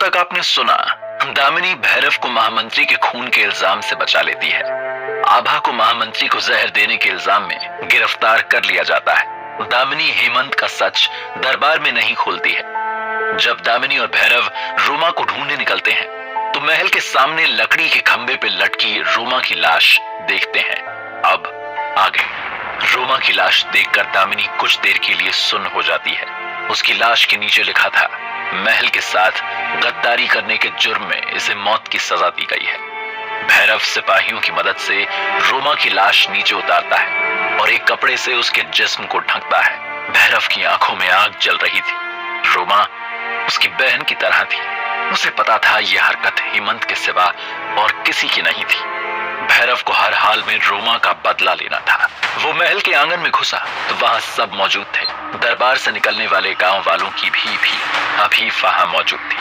तक आपने सुना, दामिनी भैरव को महामंत्री के खून के इल्जाम से बचा लेती है। आभा को महामंत्री को जहर देने के इल्जाम में गिरफ्तार कर लिया जाता है। दामिनी हेमंत का सच दरबार में नहीं खोलती है। जब दामिनी और भैरव रोमा को ढूंढने निकलते हैं तो महल के सामने लकड़ी के खंबे पे लटकी रोमा की लाश देखते हैं। अब आगे रोमा की लाश देखकर दामिनी कुछ देर के लिए सुन्न हो जाती है। उसकी लाश के नीचे लिखा था, महल के साथ गद्दारी करने के जुर्म में इसे मौत की सजा दी गई है। भैरव सिपाहियों की मदद से रोमा की लाश नीचे उतारता है और एक कपड़े से उसके जिस्म को ढकता है। भैरव की आंखों में आग जल रही थी। रोमा उसकी बहन की तरह थी। उसे पता था यह हरकत हेमंत के सिवा और किसी की नहीं थी। भैरव को हर हाल में रोमा का बदला लेना था। वो महल के आंगन में घुसा तो वहां सब मौजूद थे। दरबार से निकलने वाले गांव वालों की भी अभी वहां मौजूद थी।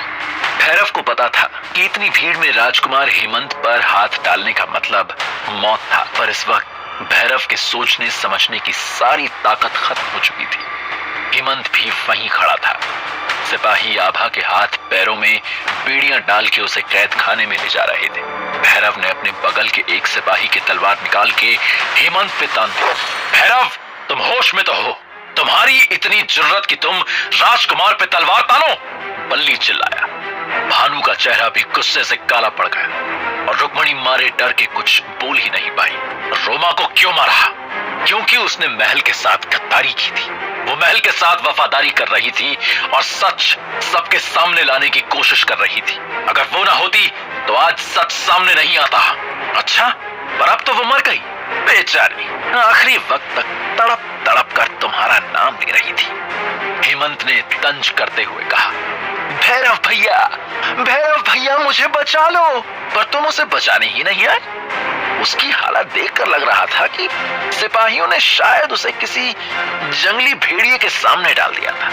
भैरव को पता था कि इतनी भीड़ में राजकुमार हेमंत पर हाथ डालने का मतलब मौत था, पर इस वक्त भैरव के सोचने समझने की सारी ताकत खत्म हो चुकी थी। हेमंत भी वहीं खड़ा था। सिपाही आभा के हाथ पैरों में बेड़ियां डाल के उसे कैद खाने में ले जा रहे थे। भैरव ने अपने बगल के एक सिपाही की तलवार निकाल के हेमंत पे तान दी। भैरव, तुम होश में तो हो? तुम्हारी इतनी जुर्रत कि तुम राजकुमार पे तलवार तानो? बल्ली चिल्लाया। भानु का चेहरा भी गुस्से से काला पड़ गया और रुक्मणी मारे डर के कुछ बोल ही नहीं पाई। रोमा को क्यों मारा? क्योंकि उसने महल के साथ गद्दारी की थी। वो महल के साथ वफादारी कर रही थी और सच सबके सामने लाने की कोशिश कर रही थी। अगर वो ना होती तो आज सच सामने नहीं आता। अच्छा, पर अब तो वो मर गई। बेचारी आखिरी वक्त तक तड़प तड़प कर तुम्हारा नाम ले रही थी। हेमंत ने तंज करते हुए कहा, भैरव भैया मुझे बचा लो। पर तुम उसे बचाने ही नहीं आए। उसकी हालत देखकर लग रहा था कि सिपाहियों ने शायद उसे किसी जंगली भेड़िए के सामने डाल दिया था।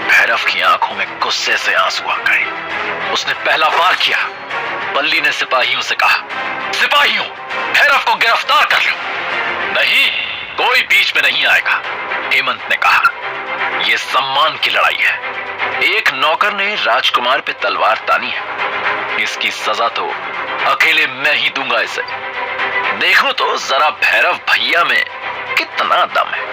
भैरव की आंखों में गुस्से से आंसू आ गए। उसने पहला वार किया। बल्ली ने सिपाहियों से कहा, सिपाहियों, भैरव को गिरफ्तार कर लो। नहीं, कोई बीच में नहीं आएगा। हेमंत ने कहा, यह सम्मान की लड़ाई है। एक नौकर ने राजकुमार पे तलवार तानी है। इसकी सजा तो अकेले मैं ही दूंगा इसे। देखो तो जरा भैरव भैया में कितना दम है।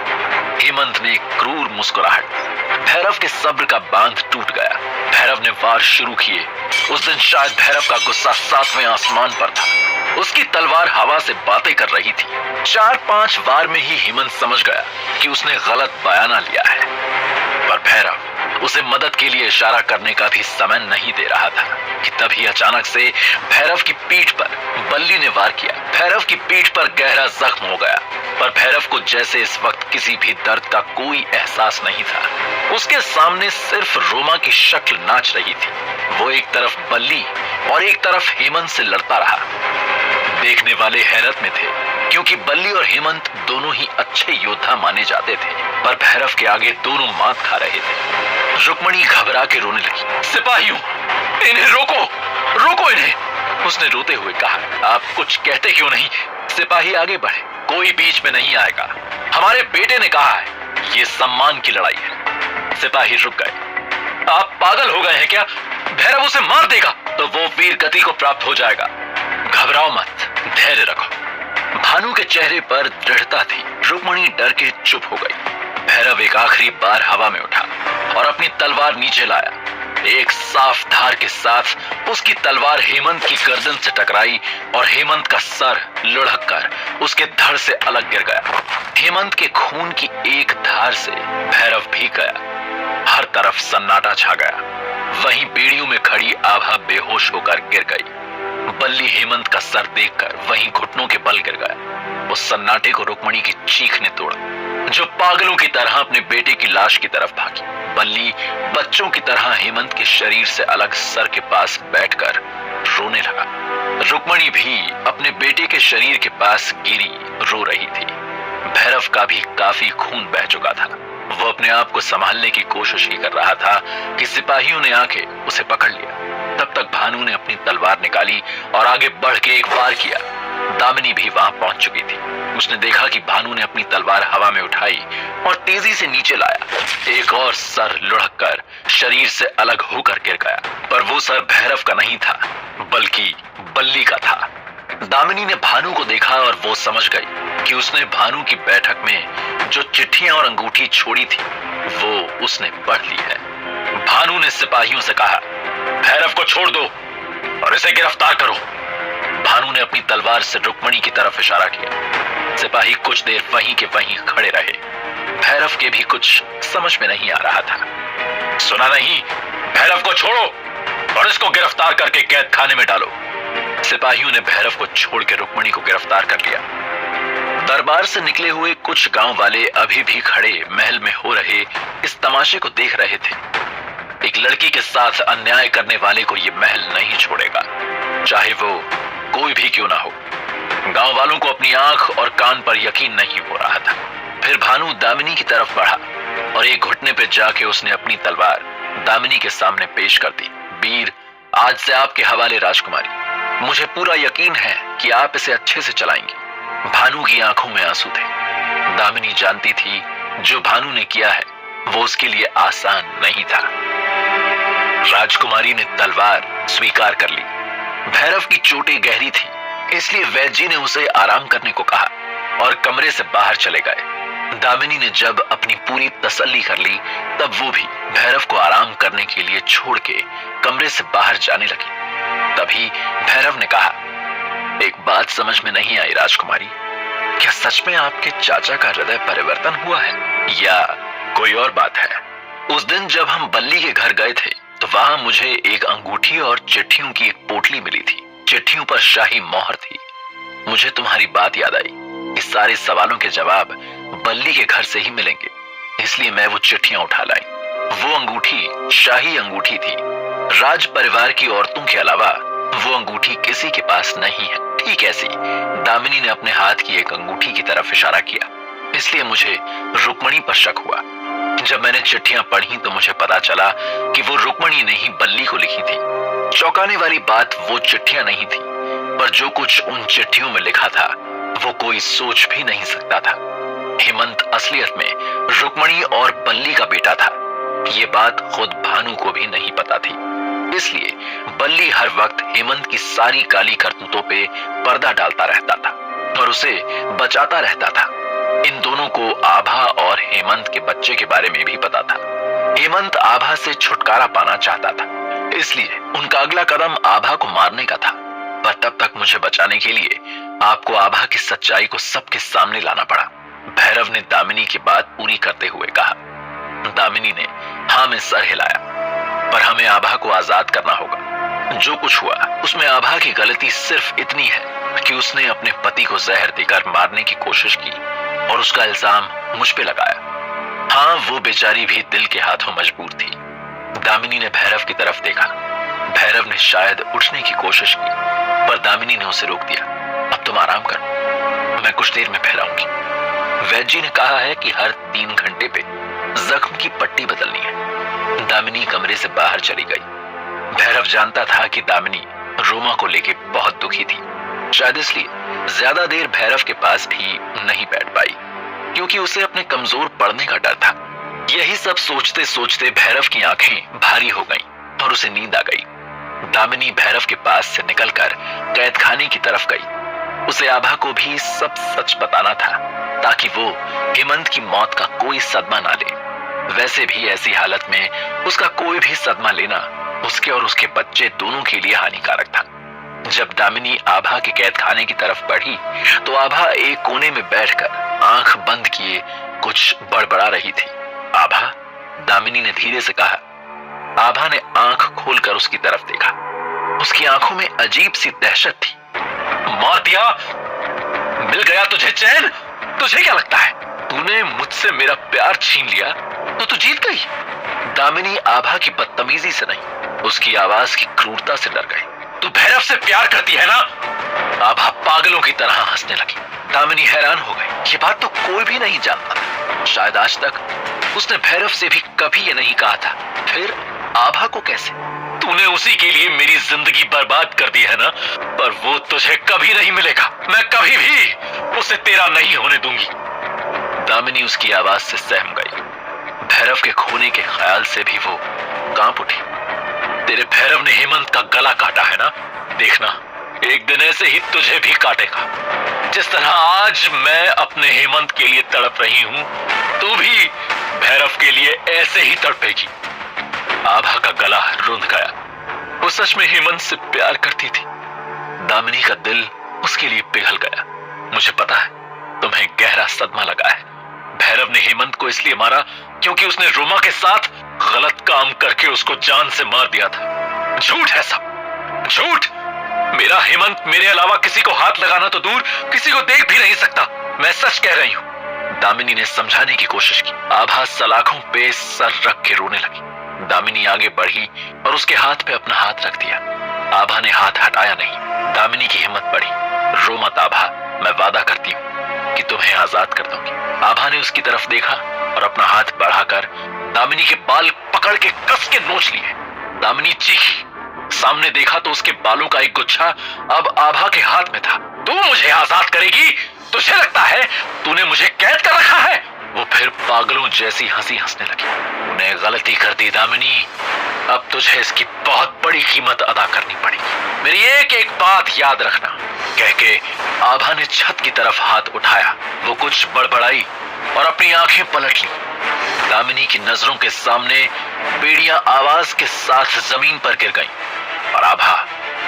हेमंत ने एक क्रूर मुस्कुराहट दी। भैरव के सब्र का बांध टूट गया। भैरव ने वार शुरू किए। उस दिन शायद भैरव का गुस्सा 7वें आसमान पर था। उसकी तलवार हवा से बातें कर रही थी। 4-5 वार में ही हेमंत समझ गया कि उसने गलत बयाना लिया है, पर भैरव उसे मदद के लिए इशारा करने का भी समय नहीं दे रहा था कि तभी अचानक से भैरव की पीठ पर बल्ली ने वार किया। भैरव की पीठ पर गहरा जख्म हो गया, पर भैरव को जैसे इस वक्त किसी भी दर्द का कोई एहसास नहीं था। उसके सामने सिर्फ रोमा की शक्ल नाच रही थी। वो एक तरफ बल्ली और एक तरफ हेमंत से लड़ता रहा। देखने वाले हैरत में थे, क्योंकि बल्ली और हेमंत दोनों ही अच्छे योद्धा माने जाते थे, पर भैरव के आगे दोनों मात खा रहे थे। रुक्मणी घबरा के रोने लगी। सिपाहियों, इन्हें रोको इन्हें। उसने रोते हुए कहा, आप कुछ कहते क्यों नहीं? सिपाही आगे बढ़े। कोई बीच में नहीं आएगा। हमारे बेटे ने कहा है ये सम्मान की लड़ाई है। सिपाही रुक गए। आप पागल हो गए हैं क्या? भैरव उसे मार देगा तो वो वीर गति को प्राप्त हो जाएगा। घबराओ मत, धैर्य रखो। भानु के चेहरे पर दृढ़ता थी। रुक्मणी डर के चुप हो गई। भैरव एक आखिरी बार हवा में उठा और अपनी तलवार नीचे लाया। एक साफ धार के साथ उसकी तलवार हेमंत की गर्दन से टकराई और हेमंत का सर लुढ़क कर उसके धड़ से अलग गिर गया। हेमंत के खून की एक धार से भैरव भीग गया। हर तरफ सन्नाटा छा गया। वहीं बेड़ियों में खड़ी आभा बेहोश होकर गिर गई। बल्ली हेमंत का सर देखकर वहीं घुटनों के बल गिर गया। उस सन्नाटे को रुक्मणी की चीख ने तोड़ा, जो पागलों की तरह अपने बेटे की लाश की तरफ भागी। बल्ली बच्चों की तरह हेमंत के शरीर से अलग सर के पास बैठकर रोने लगा। रुक्मणी भी अपने बेटे के शरीर के पास गिरी रो रही थी। भैरव का भी काफी खून बह चुका था। वो अपने आप को संभालने की कोशिश ही कर रहा था कि सिपाहियों ने आके उसे पकड़ लिया। तब तक भानु ने अपनी तलवार निकाली और आगे बढ़ के एक वार किया। दामिनी भी वहां पहुंच चुकी थी। उसने देखा कि भानु ने अपनी तलवार हवा में उठाई और तेजी से नीचे लाया। एक और सर लुढ़क कर शरीर से अलग होकर गिर गया। पर वो सर भैरव का नहीं था, बल्कि बल्ली का था। दामिनी ने भानु को देखा और वो समझ गई कि उसने भानु की बैठक में जो चिट्ठियां और अंगूठी छोड़ी थी वो उसने पढ़ ली है। भानु ने सिपाहियों से कहा, भैरव को छोड़ दो और इसे गिरफ्तार करो। भानु ने अपनी तलवार से रुक्मणी की तरफ इशारा किया। सिपाही कुछ देर वहीं के वहीं खड़े रहे। भैरव के भी कुछ समझ में नहीं आ रहा था। सुना नहीं, भैरव को छोड़ो और इसको गिरफ्तार करके कैद खाने में डालो। सिपाहियों ने भैरव को छोड़ के रुक्मणी को गिरफ्तार कर लिया। दरबार से निकले हुए कुछ गांव वाले अभी भी खड़े महल में हो रहे इस तमाशे को देख रहे थे। एक लड़की के साथ अन्याय करने वाले को यह महल नहीं छोड़ेगा, चाहे वो कोई भी क्यों ना हो। गांव वालों को अपनी आंख और कान पर यकीन नहीं हो रहा था। फिर भानु दामिनी की तरफ बढ़ा और एक घुटने पे जाके उसने अपनी तलवार दामिनी के सामने पेश कर दी। वीर, आज से आपके हवाले राजकुमारी। मुझे पूरा यकीन है कि आप इसे अच्छे से चलाएंगी। भानु की आंखों में आंसू थे। दामिनी जानती थी जो भानु ने किया है वो उसके लिए आसान नहीं था। राजकुमारी ने तलवार स्वीकार कर ली। भैरव की चोटें गहरी थी, इसलिए वैद्य जी ने उसे आराम करने को कहा और कमरे से बाहर चले गए। दामिनी ने जब अपनी पूरी तसल्ली कर ली तब वो भी भैरव को आराम करने के लिए छोड़ के कमरे से बाहर जाने लगी। तभी भैरव ने कहा, एक बात समझ में नहीं आई राजकुमारी, क्या सच में आपके चाचा का हृदय परिवर्तन हुआ है या कोई और बात है? उस दिन जब हम बल्ली के घर गए थे तो वहां मुझे एक अंगूठी और चिट्ठियों की एक पोटली मिली थी। चिट्ठियों पर शाही मोहर थी। मुझे तुम्हारी बात याद आई। इस सारे सवालों के जवाब बल्ली के घर से ही मिलेंगे, इसलिए मैं वो चिट्ठियां उठा लाई। वो अंगूठी शाही अंगूठी थी। राज परिवार की औरतों के अलावा वो अंगूठी किसी के पास नहीं है। ठीक ऐसी दामिनी ने अपने हाथ की एक अंगूठी की तरफ इशारा किया, इसलिए मुझे रुक्मणी पर शक हुआ। जब मैंने चिट्ठियां पढ़ी तो मुझे पता चला कि वो रुक्मणी ने ही बल्ली को लिखी थी। चौंकाने वाली बात वो चिट्ठियां नहीं थी, पर जो कुछ उन चिट्ठियों में लिखा था वो कोई सोच भी नहीं सकता था। हेमंत असलियत में रुक्मणी और बल्ली का बेटा था। ये बात खुद भानु को भी नहीं पता थी, इसलिए बल्ली हर वक्त हेमंत की सारी काली करतूतों पे पर्दा डालता रहता था और उसे बचाता रहता था। इन दोनों को आभा और हेमंत के बच्चे के बारे में भी पता था। हेमंत आभा से छुटकारा पाना चाहता था, इसलिए उनका अगला कदम आभा को मारने का था। पर तब तक मुझे बचाने के लिए आपको आभा की सच्चाई को सबके सामने लाना पड़ा। भैरव ने दामिनी की बात पूरी करते हुए कहा। दामिनी ने हाँ में सर हिलाया। पर हमें आभा को आजाद करना होगा। जो कुछ हुआ उसमें आभा की गलती सिर्फ इतनी है कि उसने अपने पति को जहर देकर मारने की कोशिश की और उसका इल्जाम मुझ पे लगाया। हाँ, वो बेचारी भी दिल के हाथों मजबूर थी। दामिनी ने भैरव की तरफ देखा। भैरव ने शायद उठने की कोशिश की, पर दामिनी ने उसे रोक दिया। अब तुम आराम करो, मैं कुछ देर में फिर आऊंगी। वैद्य जी ने कहा है कि हर 3 घंटे पे जख्म की पट्टी बदलनी है। दामिनी कमरे से बाहर चली गई। भैरव जानता था कि दामिनी रोमा को लेके बहुत दुखी थी। शायद इसलिए ज्यादा देर भैरव के पास भी नहीं बैठ पाई, क्योंकि उसे अपने कमजोर पड़ने का डर था। यही सब सोचते सोचते भैरव की आंखें भारी हो गईं और उसे नींद आ गई। दामिनी भैरव के पास से निकलकर कैद खाने की तरफ गई। उसे आभा को भी सब सच बताना था, ताकि वो हेमंत की मौत का कोई सदमा ना ले। वैसे भी ऐसी हालत में उसका कोई भी सदमा लेना उसके और उसके बच्चे दोनों के लिए हानिकारक था। जब दामिनी आभा के कैद खाने की तरफ बढ़ी तो आभा एक कोने में बैठकर आंख बंद किए कुछ बड़बड़ा रही थी। आभा, दामिनी ने धीरे से कहा। आभा ने आंख खोलकर उसकी तरफ देखा। उसकी आंखों में अजीब सी दहशत थी। मार दिया, मिल गया तुझे चैन? तुझे क्या लगता है तूने मुझसे मेरा प्यार छीन लिया तो तू जीत गई? दामिनी आभा की बदतमीजी से नहीं, उसकी आवाज की क्रूरता से डर गई। तू भैरव से प्यार करती है ना? आभा पागलों की तरह हंसने लगी। दामिनी हैरान हो गई। ये बात तो कोई भी नहीं जानता। शायद आज तक उसने भैरव से भी कभी ये नहीं कहा था। फिर आभा को कैसे? तूने उसी के लिए मेरी जिंदगी बर्बाद कर दी है ना, पर वो तुझे कभी नहीं मिलेगा। मैं कभी भी उसे तेरा नहीं होने दूंगी। दामिनी उसकी आवाज से सहम गई। भैरव के खोने के ख्याल से भी वो कांप उठी। तेरे भैरव ने हेमंत का गला काटा है ना, देखना एक दिन ऐसे ही तुझे भी काटेगा। जिस तरह आज मैं अपने हेमंत के लिए तड़प रही हूं, तू भी भैरव के लिए ऐसे ही तड़पेगी। आभा का गला रुंध गया। वो सच में हेमंत से प्यार करती थी। दामिनी का दिल उसके लिए पिघल गया। मुझे पता है तुम्हें गहरा सदमा लगा है। भैरव ने हेमंत को इसलिए मारा क्योंकि उसने रोमा के साथ गलत काम करके उसको जान से मार दिया था। झूठ है सब, झूठ। मेरा हेमंत मेरे अलावा किसी को हाथ लगाना तो दूर, किसी को देख भी नहीं सकता। मैं सच कह रही हूं। दामिनी ने समझाने की कोशिश की। आभा सलाखों पे सर रख के रोने लगी। दामिनी आगे बढ़ी और उसके हाथ पे अपना हाथ रख दिया। आभा ने हाथ हटाया नहीं। दामिनी की हिम्मत बढ़ी। रो मत आभा, मैं वादा करती हूं कि तुम्हें आजाद कर दूंगी। आभा ने उसकी तरफ देखा और अपना हाथ बढ़ाकर दामिनी के बाल पकड़ के कस के नोच लिए। दामिनी चीखी। सामने देखा तो उसके बालों का एक गुच्छा अब आभा के हाथ में था। तू मुझे आजाद करेगी? तुझे लगता है तूने मुझे कैद कर रखा है? वो फिर पागलों जैसी हंसी हंसने लगी। तूने गलती कर दी दामिनी, अब तुझे इसकी बहुत बड़ी कीमत अदा करनी पड़ेगी। मेरी एक एक बात याद रखना, कह के आभा ने छत की तरफ हाथ उठाया। वो कुछ बड़बड़ाई और अपनी आंखें पलट ली। दामिनी की नजरों के सामने बेड़ियां आवाज के साथ जमीन पर गिर गईं और आभा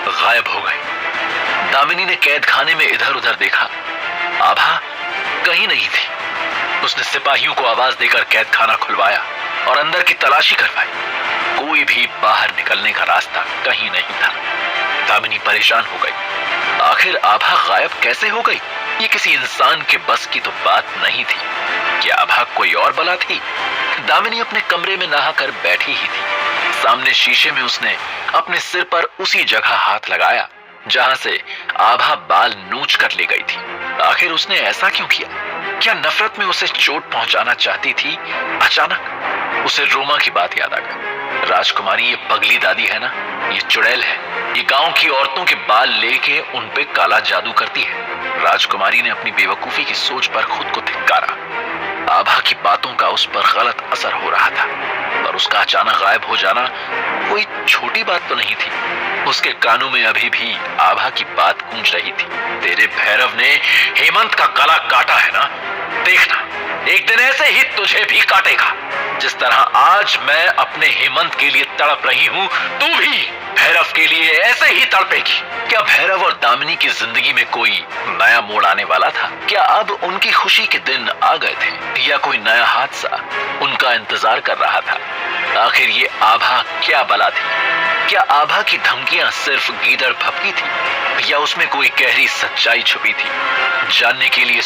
गायब हो गई। दामिनी ने कैद खाने में इधर उधर देखा। आभा कहीं नहीं थी। उसने सिपाहियों को आवाज देकर कैद खाना खुलवाया और अंदर की तलाशी करवाई। कोई भी बाहर निकलने का रास्ता कहीं नहीं था। दामिनी परेशान हो गई। आखिर आभा गायब कैसे हो गई? ये किसी इंसान के बस की तो बात नहीं थी। क्या आभा कोई और बला थी? दामिनी अपने कमरे में नहाकर बैठी ही थी। सामने शीशे में उसने अपने सिर पर उसी जगह हाथ लगाया जहां से आभा बाल नोच कर ले गई थी। आखिर उसने ऐसा क्यों किया? क्या नफरत में उसे चोट पहुंचाना चाहती थी? अचानक उसे रोमा की बात याद आ गई। राजकुमारी ये पगली दादी है ना, ये चुड़ैल है। ये गांव की औरतों के बाल लेके उन पे काला जादू करती है। राजकुमारी ने अपनी बेवकूफी की सोच पर खुद को धिक्कारा। आभा की बातों का उस पर गलत असर हो रहा था, पर उसका अचानक गायब हो जाना कोई छोटी बात तो नहीं थी। उसके कानों में अभी भी आभा की बात गूंज रही थी। तेरे भैरव ने हेमंत का गला काटा है ना, देखना एक दिन ऐसे ही तुझे भी काटेगा। जिस तरह आज मैं अपने हेमंत के लिए तड़प रही हूं, तू भी भैरव के लिए ऐसे ही तड़पेगी। क्या भैरव और दामिनी की जिंदगी में कोई नया मोड़ आने वाला था? क्या अब उनकी खुशी के दिन आ गए थे, या कोई नया हादसा उनका इंतजार कर रहा था? आखिर ये आभा क्या बला थी? क्या आभा की धमकियां सिर्फ गीदड़ भपकी थी, या उसमें कोई गहरी सच्चाई छुपी थी? जानने के लिए